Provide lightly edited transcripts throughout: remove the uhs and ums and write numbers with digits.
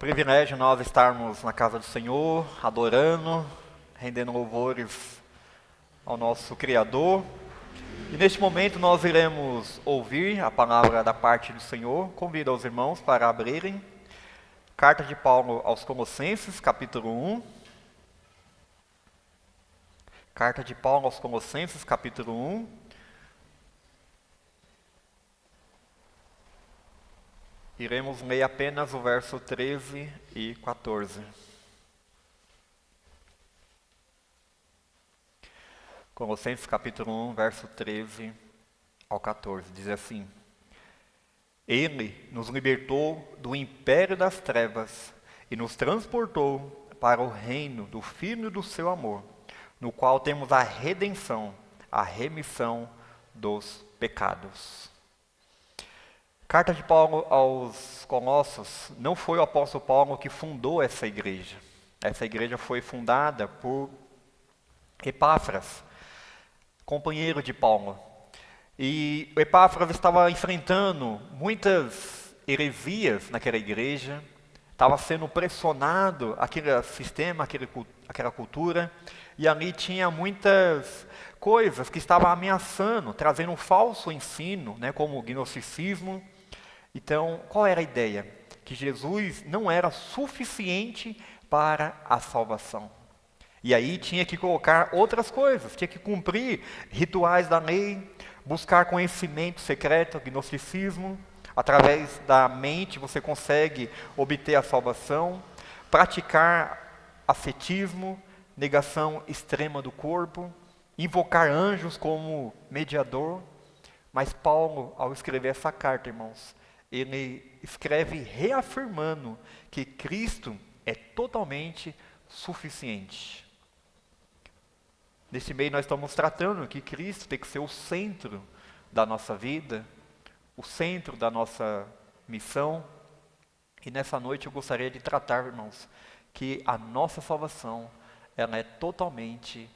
privilégio nós estarmos na casa do Senhor, adorando, rendendo louvores ao nosso Criador. E neste momento nós iremos ouvir a palavra da parte do Senhor. Convido os irmãos para abrirem Carta de Paulo aos Colossenses, capítulo 1. Carta de Paulo aos Colossenses, capítulo 1. Iremos ler apenas o verso 13 e 14. Colossenses capítulo 1, verso 13 ao 14, diz assim: Ele nos libertou do império das trevas e nos transportou para o reino do Filho do seu amor, no qual temos a redenção, a remissão dos pecados. Carta de Paulo aos Colossos, não foi o apóstolo Paulo que fundou essa igreja. Essa igreja foi fundada por Epáfras, companheiro de Paulo. E o Epáfras estava enfrentando muitas heresias naquela igreja, estava sendo pressionado aquele sistema, aquela cultura, e ali tinha muitas coisas que estavam ameaçando, trazendo um falso ensino, como o gnosticismo. Então, qual era a ideia? Que Jesus não era suficiente para a salvação. E aí tinha que colocar outras coisas, tinha que cumprir rituais da lei, buscar conhecimento secreto, gnosticismo. Através da mente você consegue obter a salvação, praticar ascetismo, negação extrema do corpo, invocar anjos como mediador. Mas Paulo, ao escrever essa carta, irmãos, ele escreve reafirmando que Cristo é totalmente suficiente. Nesse meio nós estamos tratando que Cristo tem que ser o centro da nossa vida, o centro da nossa missão. E nessa noite eu gostaria de tratar, irmãos, que a nossa salvação, ela é totalmente,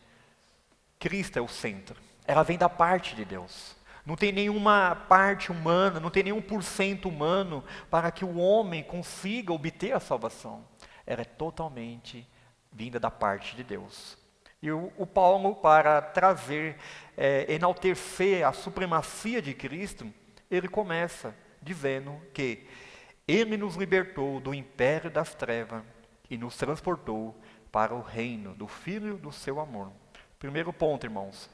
Cristo é o centro. Ela vem da parte de Deus. Não tem nenhuma parte humana, não tem nenhum porcento humano para que o homem consiga obter a salvação. Ela é totalmente vinda da parte de Deus. E o Paulo, para trazer, enaltecer a supremacia de Cristo, ele começa dizendo que Ele nos libertou do império das trevas e nos transportou para o reino do Filho do seu amor. Primeiro ponto, irmãos,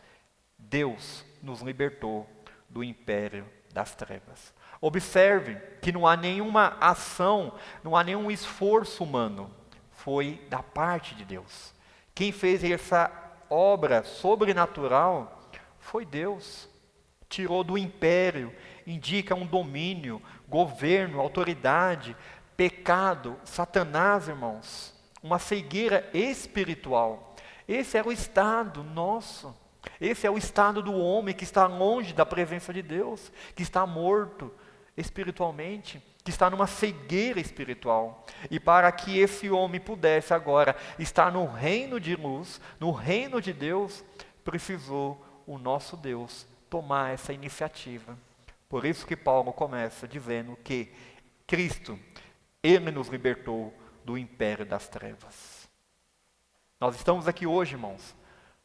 Deus nos libertou do império das trevas. Observe que não há nenhuma ação, não há nenhum esforço humano, foi da parte de Deus. Quem fez essa obra sobrenatural foi Deus. Tirou do império, indica um domínio, governo, autoridade, pecado, Satanás, irmãos. Uma cegueira espiritual. Esse era o estado nosso. Esse é o estado do homem que está longe da presença de Deus, que está morto espiritualmente, que está numa cegueira espiritual. E para que esse homem pudesse agora estar no reino de luz, no reino de Deus, precisou o nosso Deus tomar essa iniciativa. Por isso que Paulo começa dizendo que Cristo, Ele nos libertou do império das trevas. Nós estamos aqui hoje, irmãos,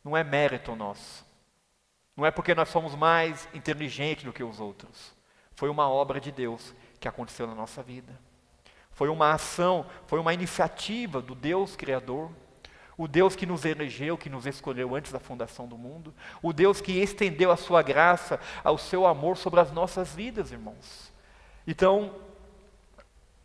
não é mérito nosso. Não é porque nós somos mais inteligentes do que os outros. Foi uma obra de Deus que aconteceu na nossa vida. Foi uma ação, foi uma iniciativa do Deus Criador. O Deus que nos elegeu, que nos escolheu antes da fundação do mundo. O Deus que estendeu a sua graça, o seu amor sobre as nossas vidas, irmãos. Então,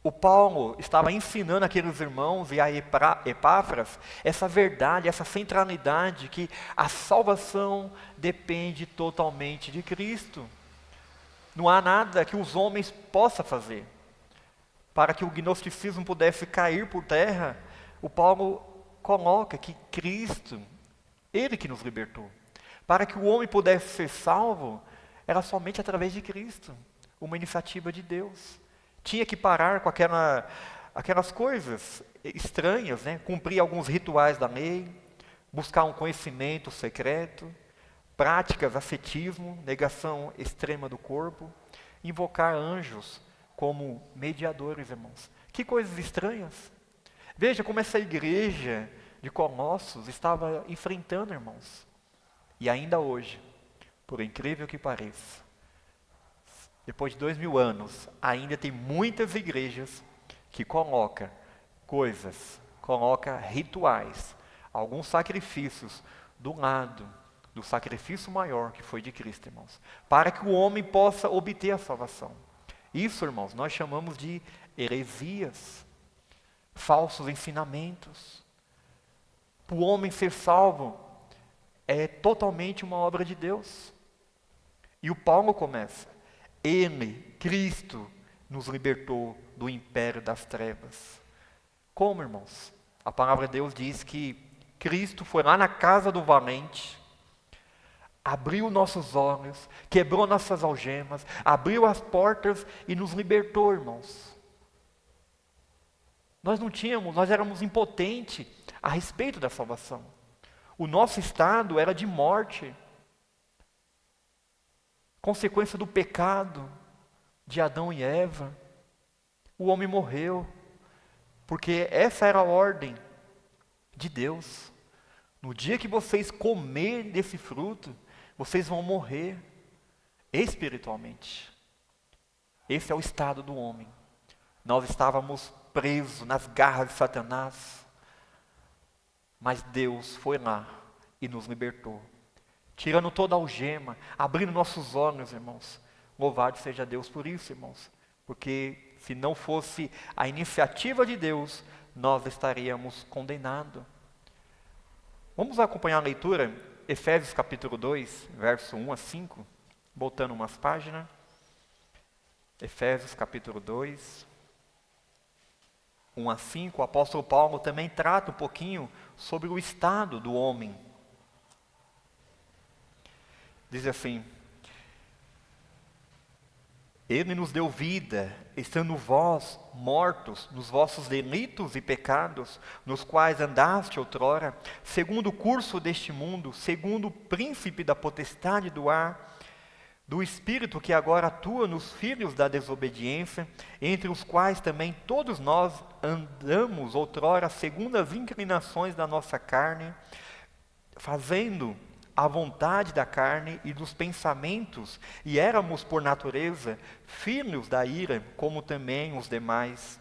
o Paulo estava ensinando aqueles irmãos e a Epáfras essa verdade, essa centralidade que a salvação depende totalmente de Cristo. Não há nada que os homens possam fazer. Para que o gnosticismo pudesse cair por terra, o Paulo coloca que Cristo, Ele que nos libertou. Para que o homem pudesse ser salvo, era somente através de Cristo, uma iniciativa de Deus. Tinha que parar com aquelas coisas estranhas, cumprir alguns rituais da lei, buscar um conhecimento secreto, práticas, ascetismo, negação extrema do corpo, invocar anjos como mediadores, irmãos, Que coisas estranhas. Veja como essa igreja de Colossos estava enfrentando, irmãos. E ainda hoje, por incrível que pareça, depois de 2000 anos, ainda tem muitas igrejas que colocam coisas, colocam rituais, alguns sacrifícios do lado do sacrifício maior que foi de Cristo, irmãos, para que o homem possa obter a salvação. Isso, irmãos, nós chamamos de heresias, falsos ensinamentos. Para o homem ser salvo é totalmente uma obra de Deus. E o Paulo começa: Ele, Cristo, nos libertou do império das trevas. Como, irmãos? A palavra de Deus diz que Cristo foi lá na casa do valente, abriu nossos olhos, quebrou nossas algemas, abriu as portas e nos libertou, irmãos. Nós éramos impotentes a respeito da salvação. O nosso estado era de morte, consequência do pecado de Adão e Eva. O homem morreu, porque essa era a ordem de Deus. No dia que vocês comerem desse fruto, vocês vão morrer espiritualmente. Esse é o estado do homem. Nós estávamos presos nas garras de Satanás, mas Deus foi lá e nos libertou, tirando toda a algema, abrindo nossos olhos, irmãos. Louvado seja Deus por isso, irmãos, porque se não fosse a iniciativa de Deus, nós estaríamos condenados. Vamos acompanhar a leitura, Efésios capítulo 2, verso 1 a 5, voltando umas páginas. Efésios capítulo 2, 1 a 5, o apóstolo Paulo também trata um pouquinho sobre o estado do homem. Diz assim: Ele nos deu vida, estando vós mortos nos vossos delitos e pecados, nos quais andaste outrora, segundo o curso deste mundo, segundo o príncipe da potestade do ar, do espírito que agora atua nos filhos da desobediência, entre os quais também todos nós andamos outrora, segundo as inclinações da nossa carne, fazendo a vontade da carne e dos pensamentos, e éramos por natureza filhos da ira, como também os demais.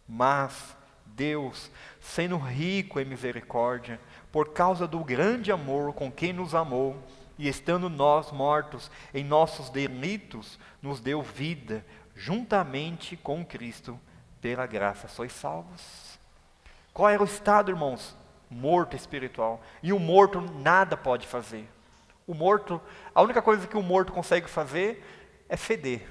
Mas Deus, sendo rico em misericórdia, por causa do grande amor com quem nos amou, e estando nós mortos em nossos delitos, nos deu vida, juntamente com Cristo, pela graça sois salvos. Qual era o estado, irmãos? Morto espiritual. E o morto nada pode fazer. O morto, a única coisa que o morto consegue fazer é feder.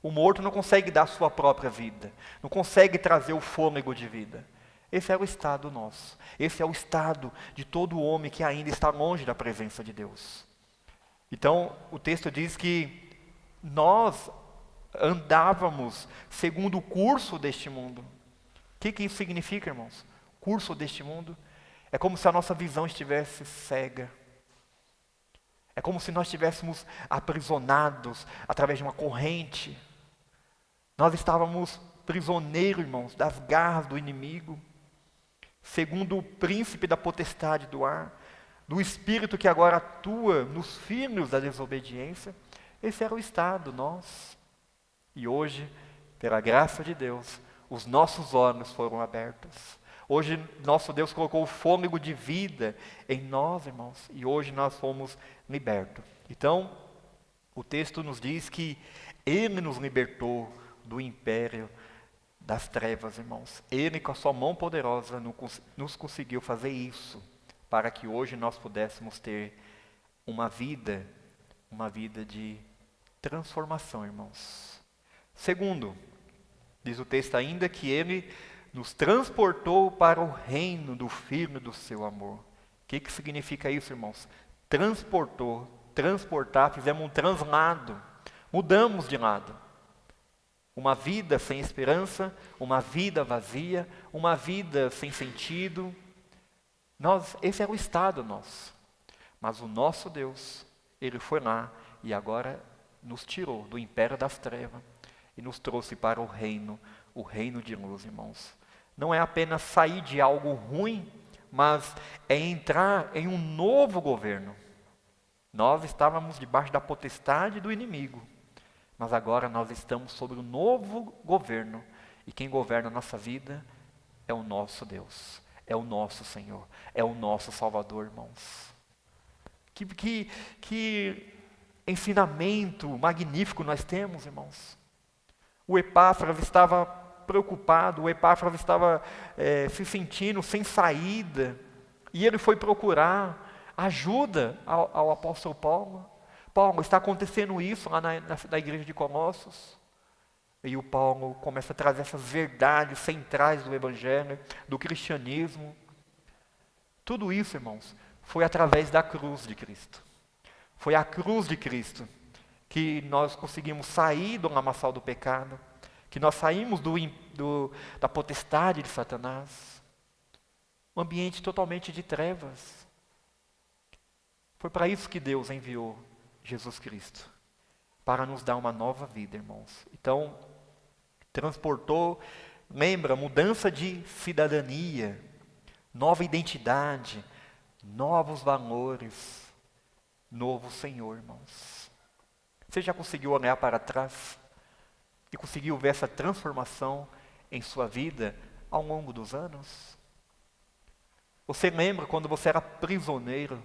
O morto não consegue dar sua própria vida, não consegue trazer o fôlego de vida. Esse é o estado nosso. Esse é o estado de todo homem que ainda está longe da presença de Deus. Então, o texto diz que nós andávamos segundo o curso deste mundo. O que isso significa, irmãos? Curso deste mundo é como se a nossa visão estivesse cega. É como se nós estivéssemos aprisionados através de uma corrente. Nós estávamos prisioneiros, irmãos, das garras do inimigo, segundo o príncipe da potestade do ar, do espírito que agora atua nos filhos da desobediência. Esse era o estado, nós. E hoje, pela graça de Deus, os nossos olhos foram abertos. Hoje, nosso Deus colocou o fôlego de vida em nós, irmãos, e hoje nós fomos libertos. Então, o texto nos diz que Ele nos libertou do império das trevas, irmãos. Ele, com a sua mão poderosa, nos conseguiu fazer isso, para que hoje nós pudéssemos ter uma vida de transformação, irmãos. Segundo, diz o texto ainda que Ele nos transportou para o reino do Filho do seu amor. O que significa isso, irmãos? Transportar, fizemos um translado, mudamos de lado. Uma vida sem esperança, uma vida vazia, uma vida sem sentido. Esse é o estado nosso. Mas o nosso Deus, Ele foi lá e agora nos tirou do império das trevas e nos trouxe para o reino o reino de luz, irmãos. Não é apenas sair de algo ruim, mas é entrar em um novo governo. Nós estávamos debaixo da potestade do inimigo, mas agora nós estamos sobre um novo governo. E quem governa a nossa vida é o nosso Deus, é o nosso Senhor, é o nosso Salvador, irmãos. Que ensinamento magnífico nós temos, irmãos. O Epáfras estava preocupado, o Epáfras estava se sentindo sem saída, e ele foi procurar ajuda ao apóstolo Paulo. Paulo, está acontecendo isso lá na igreja de Colossos. E o Paulo começa a trazer essas verdades centrais do Evangelho, do cristianismo. Tudo isso, irmãos, foi através da cruz de Cristo. Foi a cruz de Cristo que nós conseguimos sair do lamaçal do pecado, que nós saímos da potestade de Satanás. Um ambiente totalmente de trevas. Foi para isso que Deus enviou Jesus Cristo, para nos dar uma nova vida, irmãos. Então, transportou, lembra, mudança de cidadania, nova identidade, novos valores, novo Senhor, irmãos. Você já conseguiu olhar para trás e conseguiu ver essa transformação em sua vida ao longo dos anos? Você lembra quando você era prisioneiro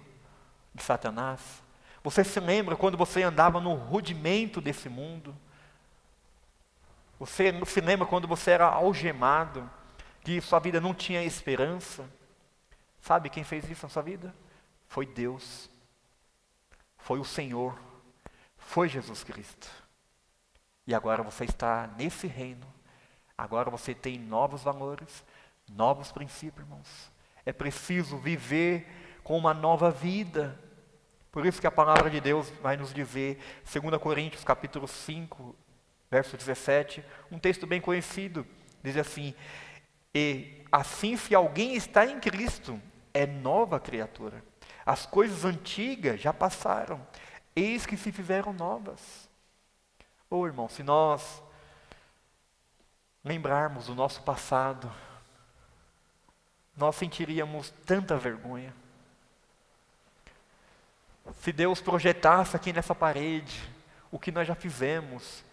de Satanás? Você se lembra quando você andava no rudimento desse mundo? Você se lembra quando você era algemado, que sua vida não tinha esperança? Sabe quem fez isso na sua vida? Foi Deus. Foi o Senhor. Foi Jesus Cristo. E agora você está nesse reino. Agora você tem novos valores, novos princípios, irmãos. É preciso viver com uma nova vida. Por isso que a palavra de Deus vai nos dizer, 2 Coríntios capítulo 5, verso 17, um texto bem conhecido, diz assim: e assim, se alguém está em Cristo, é nova criatura. As coisas antigas já passaram, eis que se fizeram novas. Oh, irmão, se nós lembrarmos do nosso passado, nós sentiríamos tanta vergonha. Se Deus projetasse aqui nessa parede o que nós já fizemos,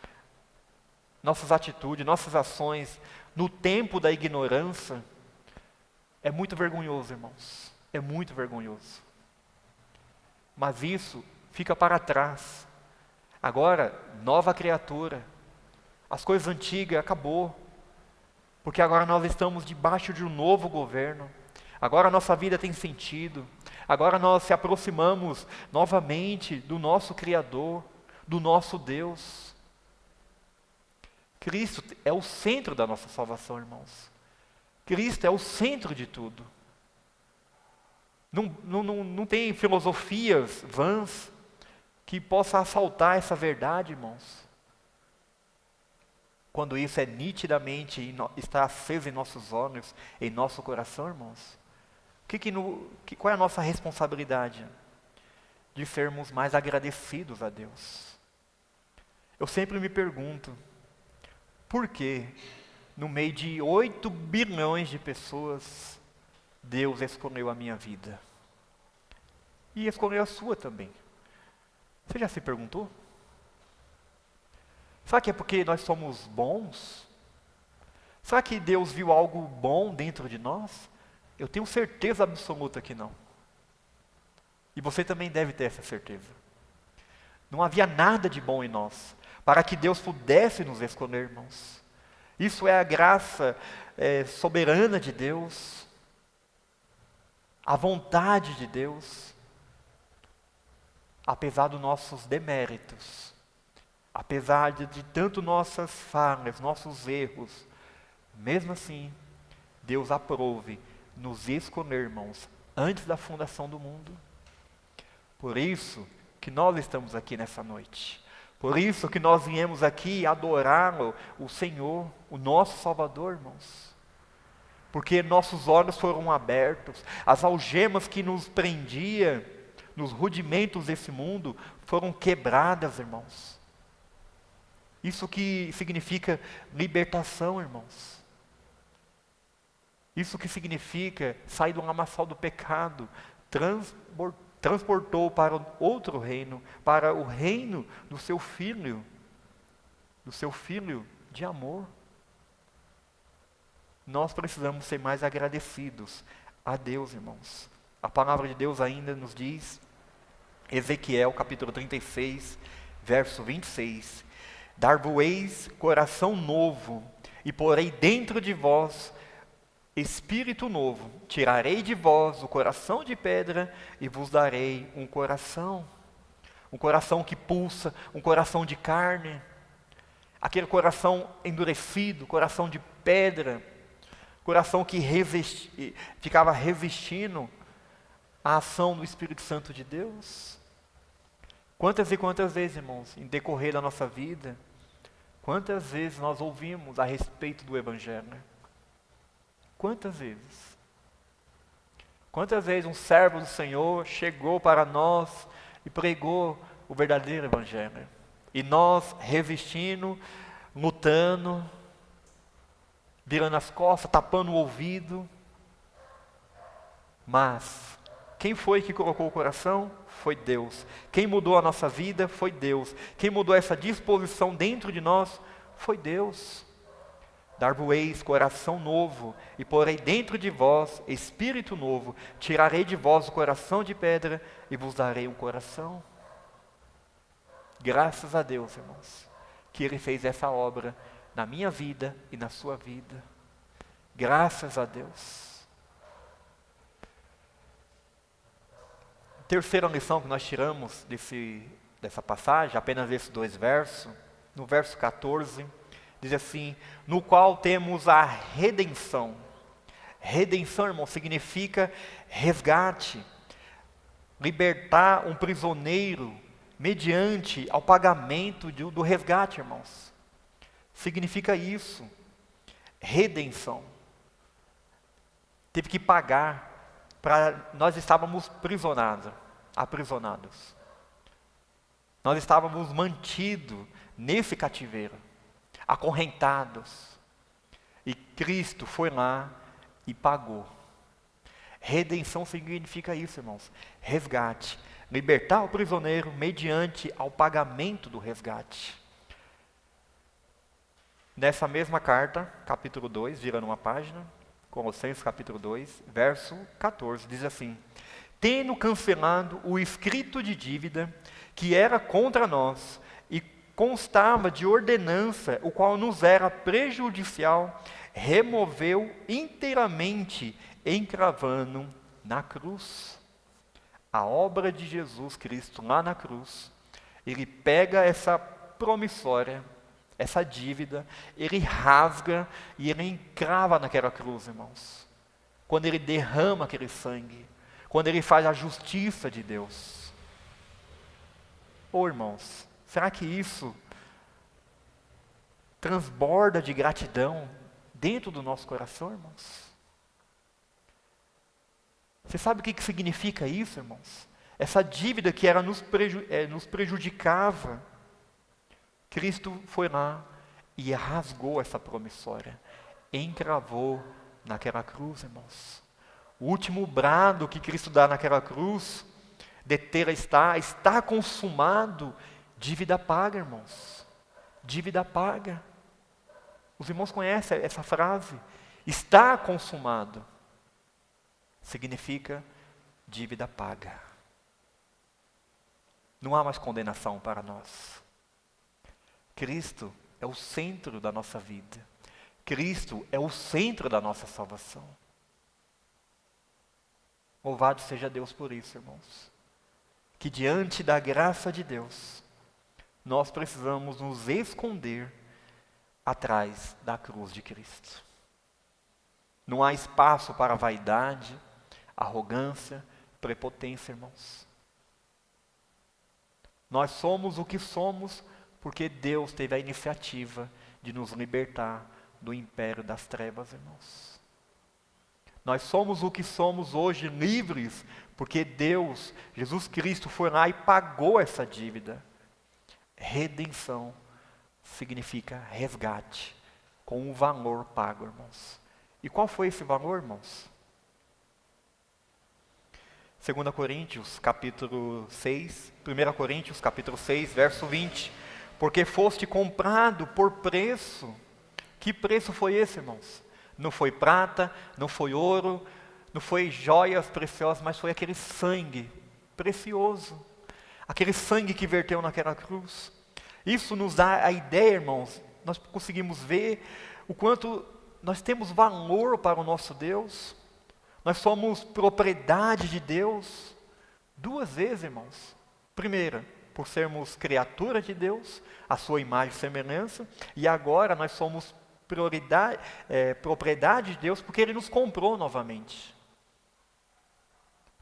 nossas atitudes, nossas ações, no tempo da ignorância, é muito vergonhoso, irmãos. É muito vergonhoso. Mas isso fica para trás. Agora, nova criatura. As coisas antigas acabou. Porque agora nós estamos debaixo de um novo governo. Agora a nossa vida tem sentido. Agora nós se aproximamos novamente do nosso Criador, do nosso Deus. Cristo é o centro da nossa salvação, irmãos. Cristo é o centro de tudo. Não tem filosofias vãs que possam assaltar essa verdade, irmãos. Quando isso é nitidamente, está aceso em nossos olhos, em nosso coração, irmãos. Qual é a nossa responsabilidade? De sermos mais agradecidos a Deus. Eu sempre me pergunto, por que, no meio de 8 bilhões de pessoas, Deus escolheu a minha vida? E escolheu a sua também. Você já se perguntou? Será que é porque nós somos bons? Será que Deus viu algo bom dentro de nós? Eu tenho certeza absoluta que não. E você também deve ter essa certeza. Não havia nada de bom em nós, para que Deus pudesse nos escolher, irmãos. Isso é a graça soberana de Deus, a vontade de Deus, apesar dos nossos deméritos, apesar de tanto nossas falhas, nossos erros, mesmo assim, Deus aprove nos escolher, irmãos, antes da fundação do mundo. Por isso que nós estamos aqui nessa noite. Por isso que nós viemos aqui adorá-lo, o Senhor, o nosso Salvador, irmãos. Porque nossos olhos foram abertos, as algemas que nos prendiam nos rudimentos desse mundo foram quebradas, irmãos. Isso que significa libertação, irmãos. Isso que significa sair do lamaçal do pecado, transportou para outro reino, para o reino do seu filho de amor. Nós precisamos ser mais agradecidos a Deus, irmãos. A palavra de Deus ainda nos diz, Ezequiel capítulo 36, verso 26, dar-vos-eis coração novo, e porei dentro de vós espírito novo, tirarei de vós o coração de pedra, e vos darei um coração que pulsa, um coração de carne, aquele coração endurecido, coração de pedra, coração que ficava resistindo à ação do Espírito Santo de Deus. Quantas e quantas vezes, irmãos, em decorrer da nossa vida, quantas vezes nós ouvimos a respeito do Evangelho? Quantas vezes? Quantas vezes um servo do Senhor chegou para nós e pregou o verdadeiro Evangelho? E nós resistindo, lutando, virando as costas, tapando o ouvido. Mas quem foi que colocou o coração? Foi Deus. Quem mudou a nossa vida? Foi Deus. Quem mudou essa disposição dentro de nós? Foi Deus. Dar-vos-eis coração novo, e porei dentro de vós espírito novo, tirarei de vós o coração de pedra, e vos darei um coração. Graças a Deus, irmãos, que Ele fez essa obra na minha vida e na sua vida. Graças a Deus. Terceira lição que nós tiramos dessa passagem, apenas esses 2 versos, no verso 14, diz assim, no qual temos a redenção. Redenção, irmão, significa resgate, libertar um prisioneiro mediante ao pagamento do resgate, irmãos. Significa isso, redenção. Teve que pagar, nós estávamos aprisionados. Nós estávamos mantidos nesse cativeiro, acorrentados. E Cristo foi lá e pagou. Redenção significa isso, irmãos. Resgate. Libertar o prisioneiro mediante ao pagamento do resgate. Nessa mesma carta, capítulo 2, virando uma página, Colossenses capítulo 2, verso 14, diz assim, tendo cancelado o escrito de dívida que era contra nós, e constava de ordenança, o qual nos era prejudicial, removeu inteiramente, encravando na cruz. A obra de Jesus Cristo lá na cruz, Ele pega essa promissória, essa dívida, Ele rasga e Ele encrava naquela cruz, irmãos. Quando Ele derrama aquele sangue, quando Ele faz a justiça de Deus. Irmãos, será que isso transborda de gratidão dentro do nosso coração, irmãos? Você sabe o que significa isso, irmãos? Essa dívida que era nos prejudicava, Cristo foi lá e rasgou essa promissória, encravou naquela cruz, irmãos. O último brado que Cristo dá naquela cruz, detê-la está consumado, dívida paga, irmãos. Dívida paga. Os irmãos conhecem essa frase? Está consumado. Significa dívida paga. Não há mais condenação para nós. Cristo é o centro da nossa vida. Cristo é o centro da nossa salvação. Louvado seja Deus por isso, irmãos. Que diante da graça de Deus, nós precisamos nos esconder atrás da cruz de Cristo. Não há espaço para vaidade, arrogância, prepotência, irmãos. Nós somos o que somos porque Deus teve a iniciativa de nos libertar do império das trevas, irmãos. Nós somos o que somos hoje, livres, porque Deus, Jesus Cristo, foi lá e pagou essa dívida. Redenção significa resgate, com um valor pago, irmãos. E qual foi esse valor, irmãos? 2 Coríntios, capítulo 6, 1 Coríntios, capítulo 6, verso 20. Porque foste comprado por preço. Que preço foi esse, irmãos? Não foi prata, não foi ouro, não foi joias preciosas, mas foi aquele sangue precioso. Aquele sangue que verteu naquela cruz. Isso nos dá a ideia, irmãos, nós conseguimos ver o quanto nós temos valor para o nosso Deus. Nós somos propriedade de Deus duas vezes, irmãos. Primeira, por sermos criatura de Deus, a sua imagem e semelhança, e agora nós somos propriedade de Deus porque Ele nos comprou novamente.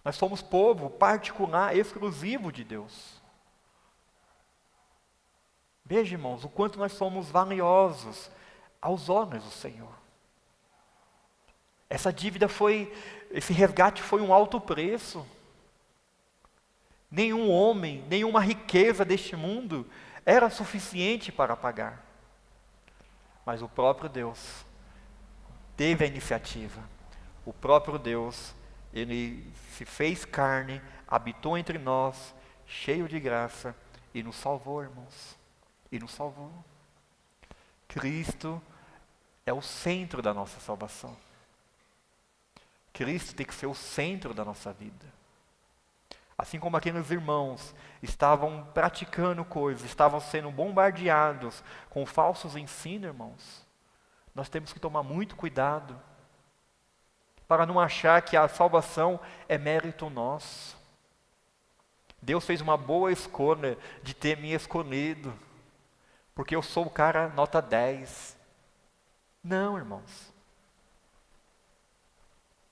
Nós somos povo particular, exclusivo de Deus. Veja, irmãos, o quanto nós somos valiosos aos olhos do Senhor. Esse resgate foi um alto preço. Nenhum homem, nenhuma riqueza deste mundo era suficiente para pagar. Mas o próprio Deus teve a iniciativa. O próprio Deus, Ele se fez carne, habitou entre nós, cheio de graça, e nos salvou, irmãos. E nos salvou. Cristo é o centro da nossa salvação. Cristo tem que ser o centro da nossa vida. Assim como aqueles irmãos estavam praticando coisas, estavam sendo bombardeados com falsos ensinos, irmãos, nós temos que tomar muito cuidado para não achar que a salvação é mérito nosso. Deus fez uma boa escolha de ter me escolhido, porque eu sou o cara nota 10. Não, irmãos.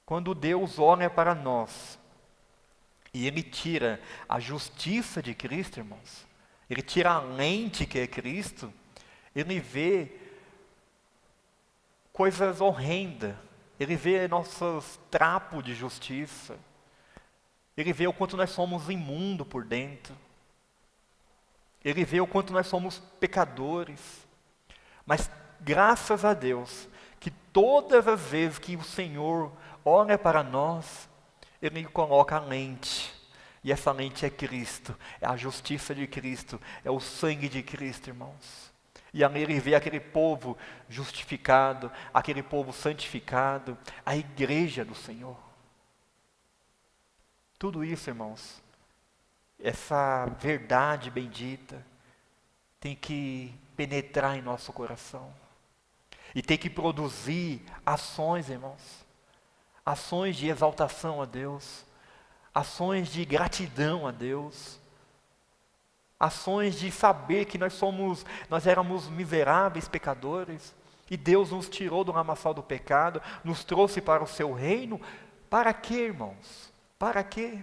Quando Deus olha para nós, e Ele tira a justiça de Cristo, irmãos, Ele tira a lente que é Cristo, Ele vê coisas horrendas, Ele vê nossos trapos de justiça, Ele vê o quanto nós somos imundos por dentro, Ele vê o quanto nós somos pecadores, mas graças a Deus, que todas as vezes que o Senhor olha para nós, Ele coloca a lente, e essa lente é Cristo, é a justiça de Cristo, é o sangue de Cristo, irmãos. E ali Ele vê aquele povo justificado, aquele povo santificado, a igreja do Senhor. Tudo isso, irmãos, essa verdade bendita, tem que penetrar em nosso coração. E tem que produzir ações, irmãos. Ações de exaltação a Deus, ações de gratidão a Deus, ações de saber que nós éramos miseráveis pecadores, e Deus nos tirou do lamaçal do pecado, nos trouxe para o seu reino. Para quê, irmãos? Para quê?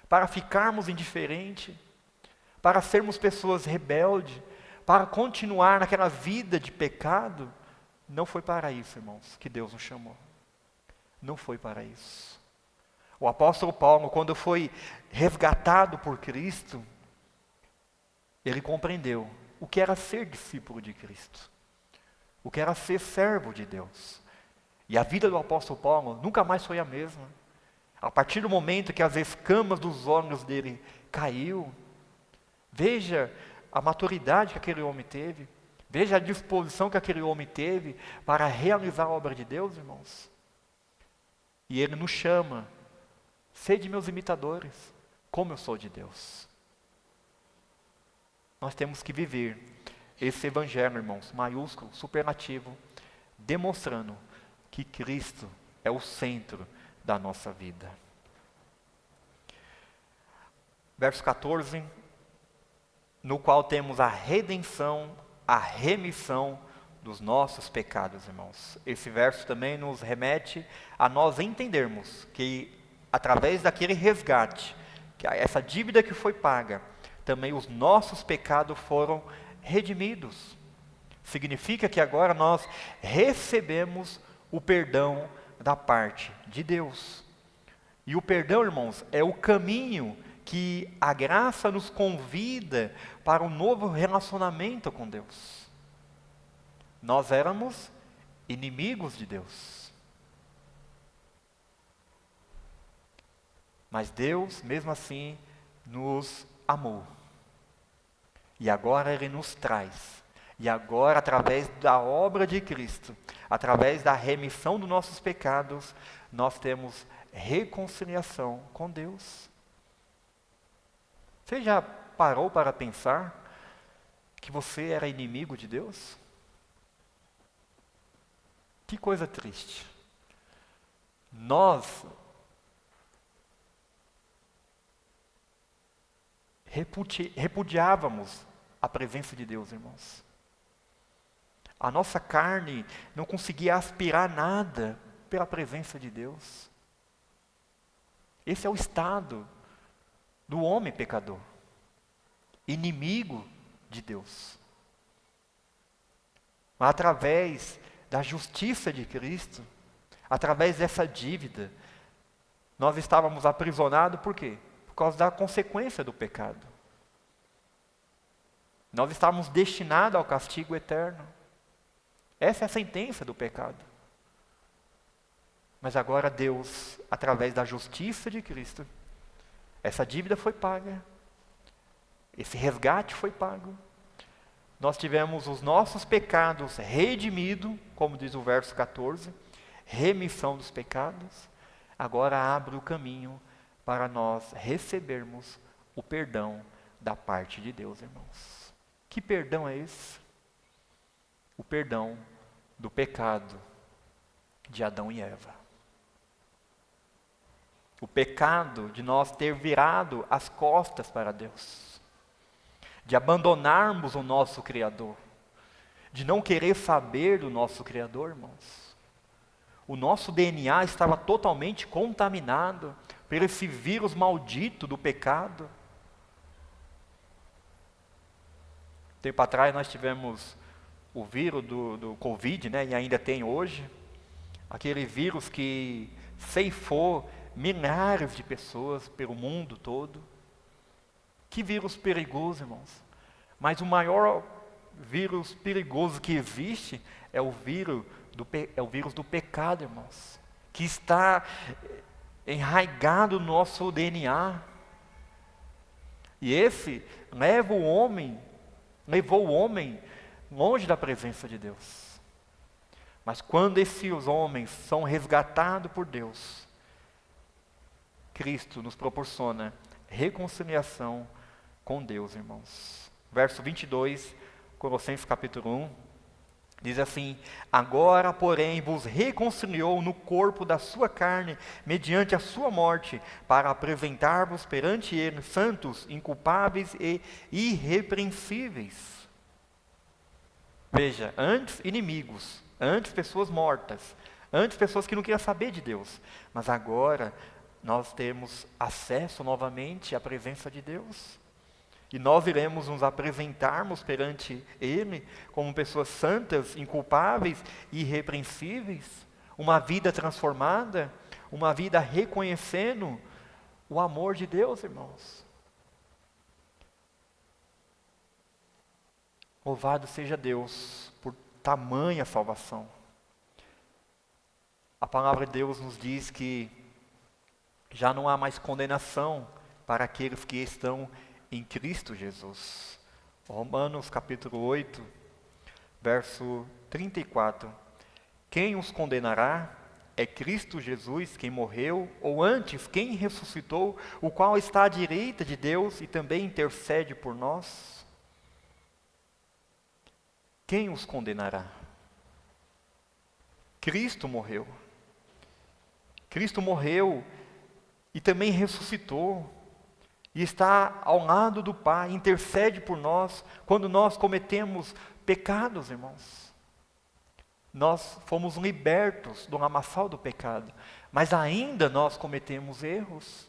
Para ficarmos indiferentes, para sermos pessoas rebeldes, para continuar naquela vida de pecado? Não foi para isso, irmãos, que Deus nos chamou. Não foi para isso. O apóstolo Paulo, quando foi resgatado por Cristo, ele compreendeu o que era ser discípulo de Cristo, o que era ser servo de Deus. E a vida do apóstolo Paulo nunca mais foi a mesma. A partir do momento que as escamas dos olhos dele caiu, veja a maturidade que aquele homem teve, veja a disposição que aquele homem teve para realizar a obra de Deus, irmãos. E Ele nos chama, sede meus imitadores, como eu sou de Deus. Nós temos que viver esse evangelho, irmãos, maiúsculo, superlativo, demonstrando que Cristo é o centro da nossa vida. Verso 14, no qual temos a redenção, a remissão dos nossos pecados, irmãos. Esse verso também nos remete a nós entendermos que, através daquele resgate, que essa dívida que foi paga, também os nossos pecados foram redimidos. Significa que agora nós recebemos o perdão da parte de Deus. E o perdão, irmãos, é o caminho que a graça nos convida para um novo relacionamento com Deus. Nós éramos inimigos de Deus. Mas Deus, mesmo assim, nos amou. E agora Ele nos traz. E agora, através da obra de Cristo, através da remissão dos nossos pecados, nós temos reconciliação com Deus. Você já parou para pensar que você era inimigo de Deus? Que coisa triste. Nós repudiávamos a presença de Deus, irmãos. A nossa carne não conseguia aspirar nada pela presença de Deus. Esse é o estado do homem pecador, inimigo de Deus. Mas através da justiça de Cristo, através dessa dívida, nós estávamos aprisionados por quê? Por causa da consequência do pecado. Nós estávamos destinados ao castigo eterno. Essa é a sentença do pecado. Mas agora Deus, através da justiça de Cristo, essa dívida foi paga. Esse resgate foi pago. Nós tivemos os nossos pecados redimidos, como diz o verso 14, remissão dos pecados. Agora abre o caminho para nós recebermos o perdão da parte de Deus, irmãos. Que perdão é esse? O perdão do pecado de Adão e Eva. O pecado de nós ter virado as costas para Deus. De abandonarmos o nosso Criador. De não querer saber do nosso Criador, irmãos. O nosso DNA estava totalmente contaminado por esse vírus maldito do pecado. Tempo atrás nós tivemos o vírus do Covid, né, e ainda tem hoje, aquele vírus que ceifou milhares de pessoas pelo mundo todo. Que vírus perigoso, irmãos. Mas o maior vírus perigoso que existe é o vírus do pecado, irmãos, que está enraizado no nosso DNA. E esse levou o homem longe da presença de Deus. Mas quando esses homens são resgatados por Deus, Cristo nos proporciona reconciliação com Deus, irmãos. Verso 22, Colossenses capítulo 1, diz assim: agora, porém, vos reconciliou no corpo da sua carne, mediante a sua morte, para apresentar-vos perante ele santos, inculpáveis e irrepreensíveis. Veja, antes inimigos, antes pessoas mortas, antes pessoas que não queriam saber de Deus, mas agora nós temos acesso novamente à presença de Deus. E nós iremos nos apresentarmos perante Ele como pessoas santas, inculpáveis e irrepreensíveis, uma vida transformada, uma vida reconhecendo o amor de Deus, irmãos. Louvado seja Deus por tamanha salvação. A palavra de Deus nos diz que já não há mais condenação para aqueles que estão em Cristo Jesus. Romanos capítulo 8, verso 34. Quem os condenará? É Cristo Jesus quem morreu, ou antes, quem ressuscitou, o qual está à direita de Deus e também intercede por nós? Quem os condenará? Cristo morreu. Cristo morreu e também ressuscitou. E está ao lado do Pai, intercede por nós quando nós cometemos pecados, irmãos. Nós fomos libertos do lamaçal do pecado, mas ainda nós cometemos erros.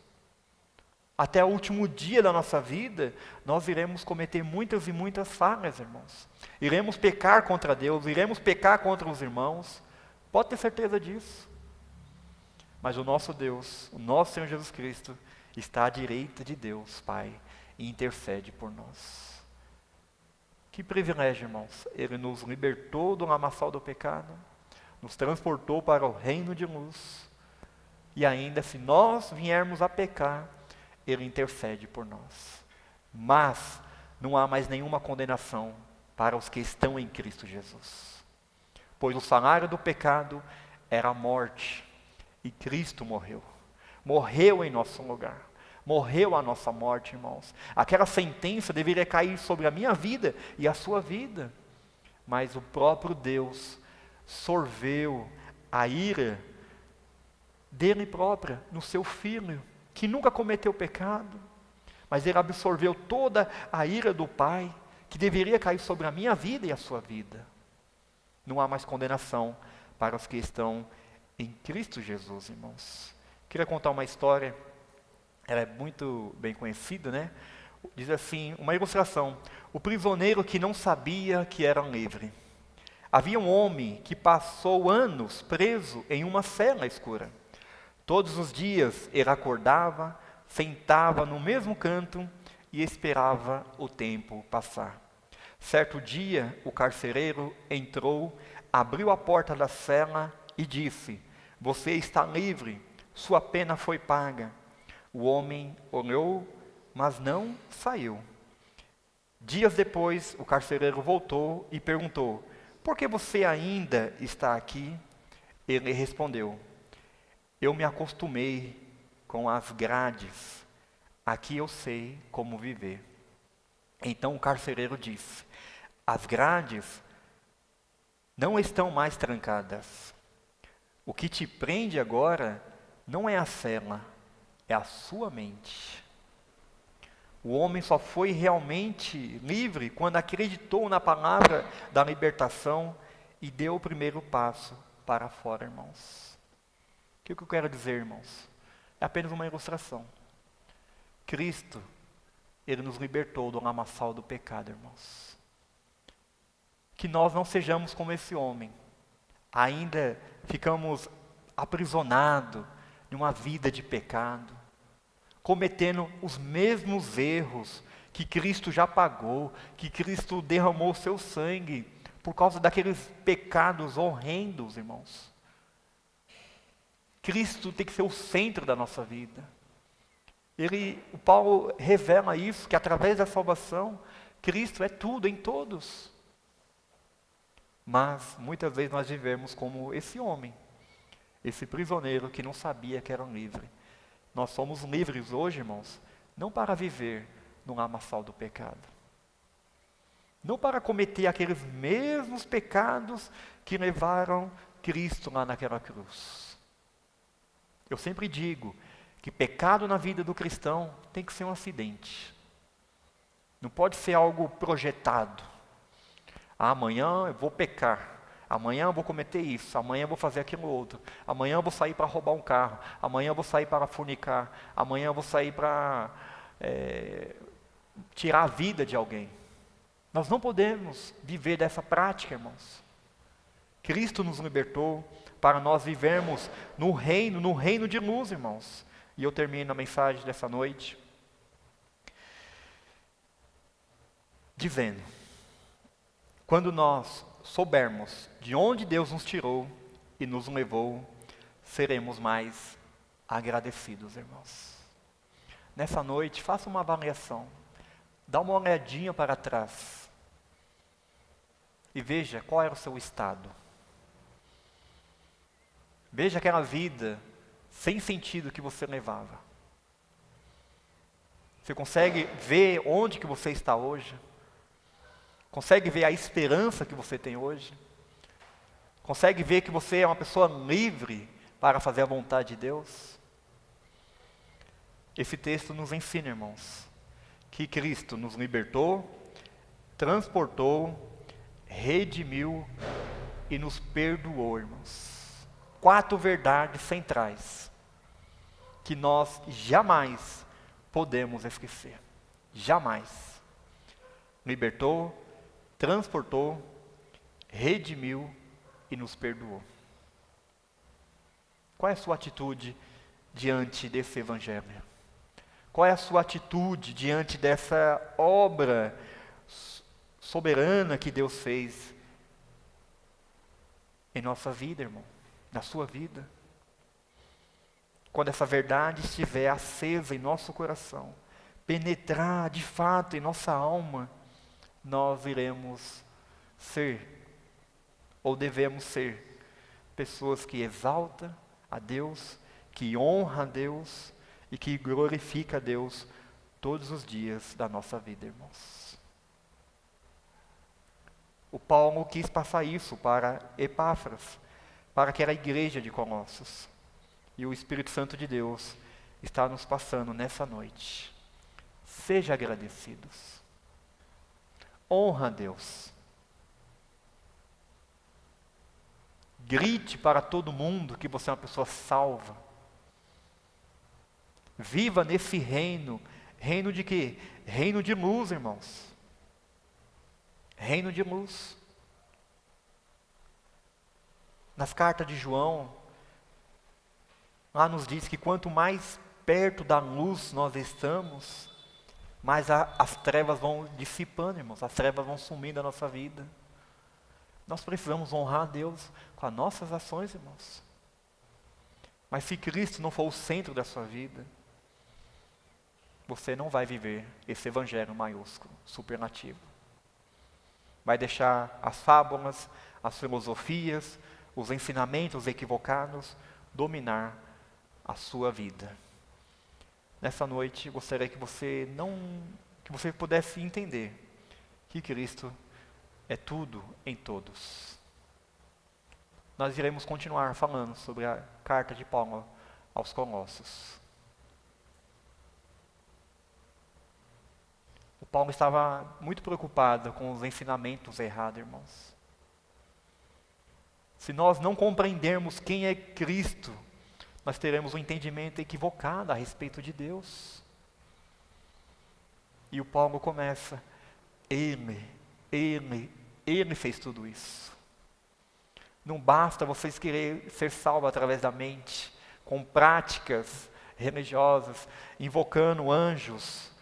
Até o último dia da nossa vida, nós iremos cometer muitas e muitas falhas, irmãos. Iremos pecar contra Deus, iremos pecar contra os irmãos. Pode ter certeza disso. Mas o nosso Deus, o nosso Senhor Jesus Cristo, está à direita de Deus, Pai, e intercede por nós. Que privilégio, irmãos. Ele nos libertou do lamaçal do pecado, nos transportou para o reino de luz, e ainda, se nós viermos a pecar, Ele intercede por nós. Mas não há mais nenhuma condenação para os que estão em Cristo Jesus. Pois o salário do pecado era a morte, e Cristo morreu. Morreu em nosso lugar. Morreu a nossa morte, irmãos. Aquela sentença deveria cair sobre a minha vida e a sua vida. Mas o próprio Deus sorveu a ira dele própria no seu Filho, que nunca cometeu pecado, mas ele absorveu toda a ira do Pai, que deveria cair sobre a minha vida e a sua vida. Não há mais condenação para os que estão em Cristo Jesus, irmãos. Queria contar uma história, ela é muito bem conhecida, né? Diz assim, uma ilustração: o prisioneiro que não sabia que era livre. Havia um homem que passou anos preso em uma cela escura. Todos os dias ele acordava, sentava no mesmo canto e esperava o tempo passar. Certo dia, o carcereiro entrou, abriu a porta da cela e disse: "Você está livre, sua pena foi paga." O homem olhou, mas não saiu. Dias depois, o carcereiro voltou e perguntou: "Por que você ainda está aqui?" Ele respondeu: "Eu me acostumei com as grades. Aqui eu sei como viver." Então o carcereiro disse: "As grades não estão mais trancadas. O que te prende agora não é a cela, é a sua mente." O homem só foi realmente livre quando acreditou na palavra da libertação e deu o primeiro passo para fora, irmãos. O que eu quero dizer, irmãos? É apenas uma ilustração. Cristo, Ele nos libertou do lamaçal do pecado, irmãos. Que nós não sejamos como esse homem. Ainda ficamos aprisionados em uma vida de pecado, cometendo os mesmos erros que Cristo já pagou, que Cristo derramou o seu sangue, por causa daqueles pecados horrendos, irmãos. Cristo tem que ser o centro da nossa vida. O Paulo revela isso, que através da salvação, Cristo é tudo em todos. Mas, muitas vezes nós vivemos como esse homem, esse prisioneiro que não sabia que era livre. Nós somos livres hoje, irmãos, não para viver no lamaçal do pecado. Não para cometer aqueles mesmos pecados que levaram Cristo lá naquela cruz. Eu sempre digo que pecado na vida do cristão tem que ser um acidente. Não pode ser algo projetado. Amanhã eu vou pecar. Amanhã eu vou cometer isso, amanhã eu vou fazer aquilo outro, amanhã eu vou sair para roubar um carro, amanhã eu vou sair para fornicar, amanhã eu vou sair para tirar a vida de alguém. Nós não podemos viver dessa prática, irmãos. Cristo nos libertou para nós vivermos no reino de luz, irmãos. E eu termino a mensagem dessa noite dizendo: quando nós soubermos de onde Deus nos tirou e nos levou, seremos mais agradecidos, irmãos. Nessa noite, faça uma avaliação. Dá uma olhadinha para trás. E veja qual era o seu estado. Veja aquela vida sem sentido que você levava. Você consegue ver onde que você está hoje? Consegue ver a esperança que você tem hoje? Consegue ver que você é uma pessoa livre para fazer a vontade de Deus? Esse texto nos ensina, irmãos, que Cristo nos libertou, transportou, redimiu e nos perdoou, irmãos. 4 verdades centrais que nós jamais podemos esquecer. Jamais. Libertou, transportou, redimiu e nos perdoou. Qual é a sua atitude diante desse evangelho? Qual é a sua atitude diante dessa obra soberana que Deus fez em nossa vida, irmão, na sua vida. Quando essa verdade estiver acesa em nosso coração, penetrar de fato em nossa alma, nós iremos ser, ou devemos ser, pessoas que exaltam a Deus, que honram a Deus e que glorificam a Deus todos os dias da nossa vida, irmãos. O Paulo quis passar isso para Epáfras, para aquela igreja de Colossos. E o Espírito Santo de Deus está nos passando nessa noite. Seja agradecidos. Honra a Deus. Grite para todo mundo que você é uma pessoa salva. Viva nesse reino. Reino de quê? Reino de luz, irmãos. Reino de luz. Nas cartas de João, lá nos diz que quanto mais perto da luz nós estamos, mais as trevas vão dissipando, irmãos. As trevas vão sumindo da nossa vida. Nós precisamos honrar a Deus com as nossas ações, irmãos. Mas se Cristo não for o centro da sua vida, você não vai viver esse evangelho maiúsculo, supernativo. Vai deixar as fábulas, as filosofias, os ensinamentos equivocados dominar a sua vida. Nessa noite, gostaria que você pudesse entender que Cristo é tudo em todos. Nós iremos continuar falando sobre a carta de Paulo aos Colossos. O Paulo estava muito preocupado com os ensinamentos errados, irmãos. Se nós não compreendermos quem é Cristo, nós teremos um entendimento equivocado a respeito de Deus. E o Paulo começa, Ele fez tudo isso. Não basta vocês querer ser salvos através da mente, com práticas religiosas, invocando anjos,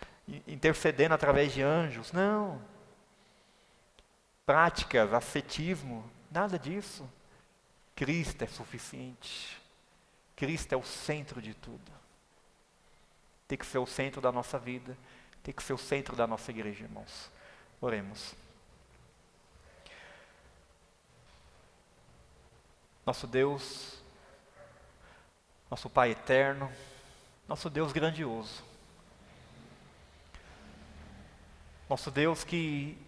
intercedendo através de anjos. Não. Práticas, ascetismo, nada disso. Cristo é suficiente. Cristo é o centro de tudo. Tem que ser o centro da nossa vida, tem que ser o centro da nossa igreja, irmãos. Oremos. Nosso Deus, nosso Pai eterno, nosso Deus grandioso. Nosso Deus que